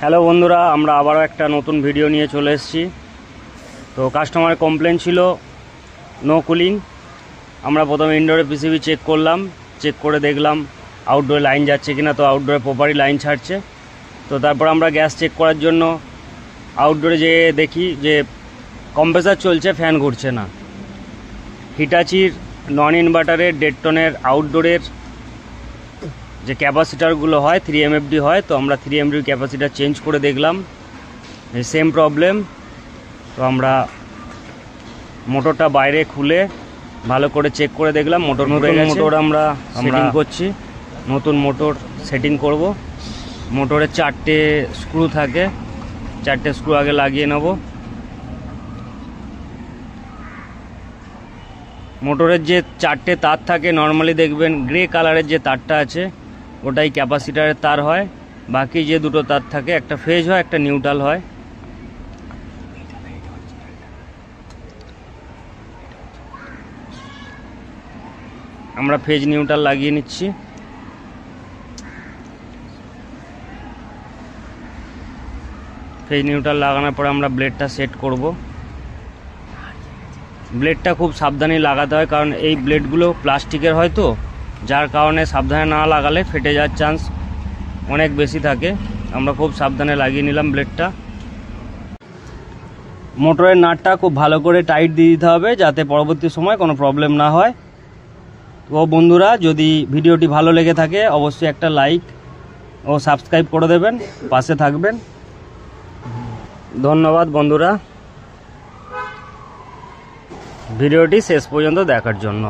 Hello বন্ধুরা, আমরা আবারও একটা নতুন ভিডিও নিয়ে চলে এসেছি। তো কাস্টমারের কমপ্লেন ছিল নো কুলিং। আমরা প্রথমে ইনডোরে পিসিবি চেক করলাম, চেক করে দেখলাম আউটডোরে লাইন যাচ্ছে কিনা। তো আউটডোরে প্রপারই লাইন ছাড়ছে। তো তারপর আমরা গ্যাস চেক করার জন্য আউটডোরে যেয়ে দেখি যে কম্প্রেসার চলছে, ফ্যান ঘুরছে না। হিটাচির নন ইনভার্টারের 1.5 টনের আউটডোরের যে ক্যাপাসিটারগুলো হয় 3 MFD হয়, তো আমরা 3 MFD ক্যাপাসিটার চেঞ্জ করে দেখলাম সেম প্রবলেম। তো আমরা মোটরটা বাইরে খুলে ভালো করে চেক করে দেখলাম মোটর মোটর আমরা সেটিং করছি। নতুন মোটর সেটিং করব। মোটরের 4টে স্ক্রু থাকে, 4টে স্ক্রু আগে লাগিয়ে নেব। মোটরের যে 4টে তার থাকে, নর্মালি দেখবেন গ্রে কালারের যে তারটা আছে ওটাই ক্যাপাসিটারের তার হয়। বাকি যে দুটো তার থাকে, একটা ফেজ হয়, একটা নিউট্রাল হয়। আমরা ফেজ নিউট্রাল লাগিয়ে নিচ্ছি। ফেজ নিউট্রাল লাগানোর পরে আমরা ব্লেডটা সেট করব। ব্লেডটা খুব সাবধানে লাগাতে হয়, কারণ এই ব্লেডগুলো প্লাস্টিকের হয়, তো যার কারণে সাবধানে না লাগালে ফেটে যাওয়ার চান্স অনেক বেশি থাকে। আমরা খুব সাবধানে লাগিয়ে নিলাম ব্লেডটা। মোটরের নাটটা খুব ভালো করে টাইট দিয়ে দিতে হবে, যাতে পরবর্তী সময় কোনো প্রবলেম না হয়। তো বন্ধুরা, যদি ভিডিওটি ভালো লেগে থাকে অবশ্যই একটা লাইক ও সাবস্ক্রাইব করে দেবেন, পাশে থাকবেন। ধন্যবাদ বন্ধুরা ভিডিওটি শেষ পর্যন্ত দেখার জন্য।